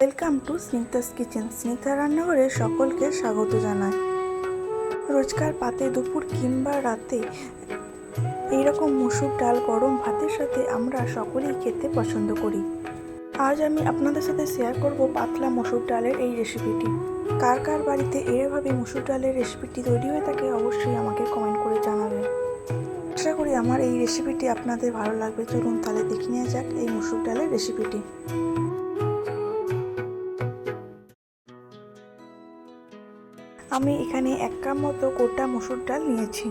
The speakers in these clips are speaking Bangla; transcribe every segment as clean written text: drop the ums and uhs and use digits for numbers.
Welcome to Snigdha's kitchen. Snigdha রান্নাঘরে সকলকে স্বাগত জানাই। রোজকার পাতে দুপুর কিংবা রাতে এইরকম মসুর ডাল গরম ভাতের সাথে আমরা সকলেই খেতে পছন্দ করি। আজ আমি আপনাদের সাথে শেয়ার করব পাতলা মসুর ডালের এই রেসিপিটি। কার কার বাড়িতে এভাবে মসুর ডালের রেসিপিটি তৈরি হয়ে থাকে অবশ্যই আমাকে কমেন্ট করে জানাবেন। আশা করি আমার এই রেসিপিটি আপনাদের ভালো লাগবে। চলুন তাহলে দেখে নেওয়া যাক এই মসুর ডালের রেসিপিটি। আমি এখানে 1 কাপ মতো গোটা মসুর ডাল নিয়েছি।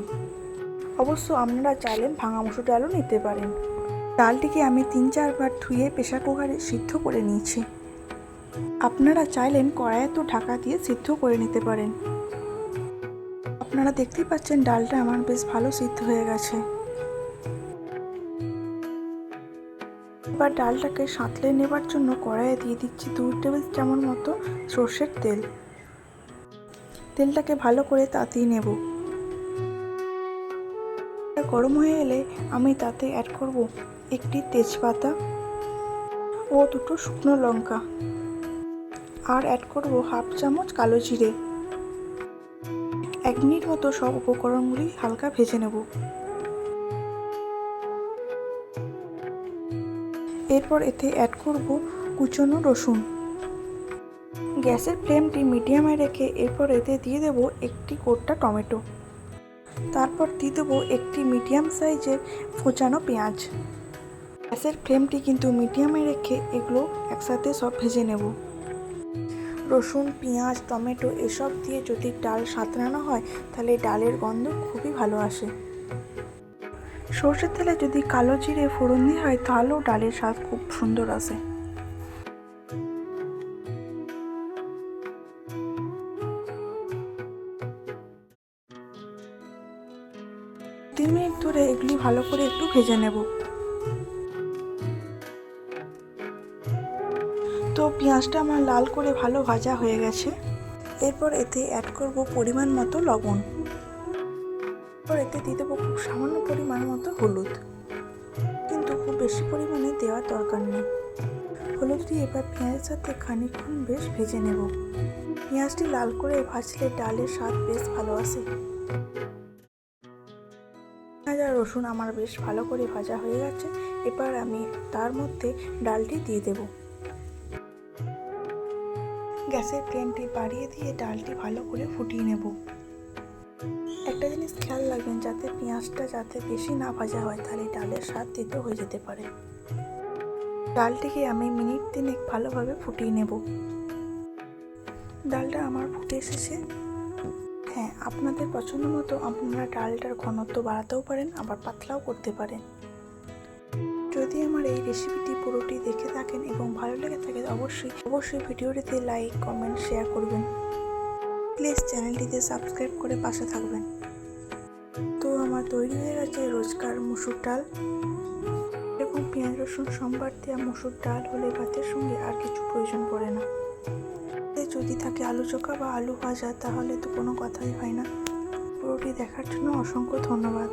অবশ্য আপনারা চাইলেন ভাঙা মসুর ডালও নিতে পারেন। ডালটিকে আমি 3-4 বার ধুয়ে প্রেসার কুকারে সিদ্ধ করে নিয়েছি। আপনারা চাইলেন কড়াইয়ে ঢাকা দিয়ে সিদ্ধ করে নিতে পারেন। আপনারা দেখতেই পাচ্ছেন ডালটা আমার বেশ ভালো সিদ্ধ হয়ে গেছে। এবার ডালটাকে সাঁতলে নেবার জন্য কড়াইয়ে দিয়ে দিচ্ছি 2 টেবিল চামচ মতো সর্ষের তেল। তেলটাকে ভালো করে তাতিয়ে নেব। গরম হয়ে এলে আমি তাতে অ্যাড করব একটি তেজপাতা ও 2টো শুকনো লঙ্কা, আর অ্যাড করব 1/2 চামচ কালো জিরে। 1 মিনিট মতো সব উপকরণগুলি হালকা ভেজে নেব। এরপর এতে অ্যাড করব কুচনো রসুন। গ্যাসের ফ্লেমটি মিডিয়ামে রেখে এরপর এতে দিয়ে দেব একটি গোটা টমেটো। তারপর দিয়ে দেবো একটি মিডিয়াম সাইজের কোচানো পেঁয়াজ। গ্যাসের ফ্লেমটি কিন্তু মিডিয়ামে রেখে এগুলো একসাথে সব ভেজে নেব। রসুন, পেঁয়াজ, টমেটো এসব দিয়ে যদি ডাল সাঁতলানো হয় তাহলে ডালের গন্ধ খুবই ভালো আসে। সর্ষের তেলে যদি কালো জিরে ফোড়ন দিয়ে হয় তাহলেও ডালের স্বাদ খুব সুন্দর আসে। তিন মিনিট ধরে এগুলি ভালো করে একটু ভেজে নেব। তো পেঁয়াজটা আমার লাল করে ভালো ভাজা হয়ে গেছে। এরপর এতে অ্যাড করব পরিমাণ মতো লবণ। এরপর এতে দিয়ে দেবো খুব সামান্য পরিমাণ মতো হলুদ, কিন্তু খুব বেশি পরিমাণে দেওয়ার দরকার নেই। হলুদ দিয়ে এবার পেঁয়াজের সাথে খানিকক্ষণ বেশ ভেজে নেব। পেঁয়াজটি লাল করে ভাজলে ডালের স্বাদ বেশ ভালো আসে। পেঁয়াজ আর রসুন আমার বেশ ভালো করে ভাজা হয়ে গেছে। এবার আমি তার মধ্যে ডালটি দিয়ে দেব। গ্যাসের ফ্লেমটি বাড়িয়ে দিয়ে ডালটি ভালো করে ফুটিয়ে নেব। একটা জিনিস খেয়াল রাখবেন, যাতে পেঁয়াজটা যাতে বেশি না ভাজা হয়, তাহলে ডালের স্বাদ তিতো হয়ে যেতে পারে। ডালটিকে আমি মিনিট 3 ভালোভাবে ফুটিয়ে নেব। ডালটা আমার ফুটে এসেছে। হ্যাঁ, আপনাদের পছন্দ মতো আপনারা ডালটার ঘনত্ব বাড়াতেও পারেন, আবার পাতলাও করতে পারেন। যদি আমার এই রেসিপিটি পুরোটি দেখে থাকেন এবং ভালো লেগে থাকে অবশ্যই ভিডিওটিতে লাইক, কমেন্ট, শেয়ার করবেন। প্লিজ চ্যানেলটিতে সাবস্ক্রাইব করে পাশে থাকবেন। তো আমার তৈরি হয়ে গেছে রোজকার মসুর ডাল। এরকম পেঁয়াজ রসুন সম্বার দেওয়া মসুর ডাল হলে ভাতের সঙ্গে আর কিছু প্রয়োজন পড়ে না। যদি থাকে আলু চোখা বা আলু ভাজা তাহলে তো কোনো কথাই হয় না। পুরোটি দেখার জন্য অসংখ্য ধন্যবাদ।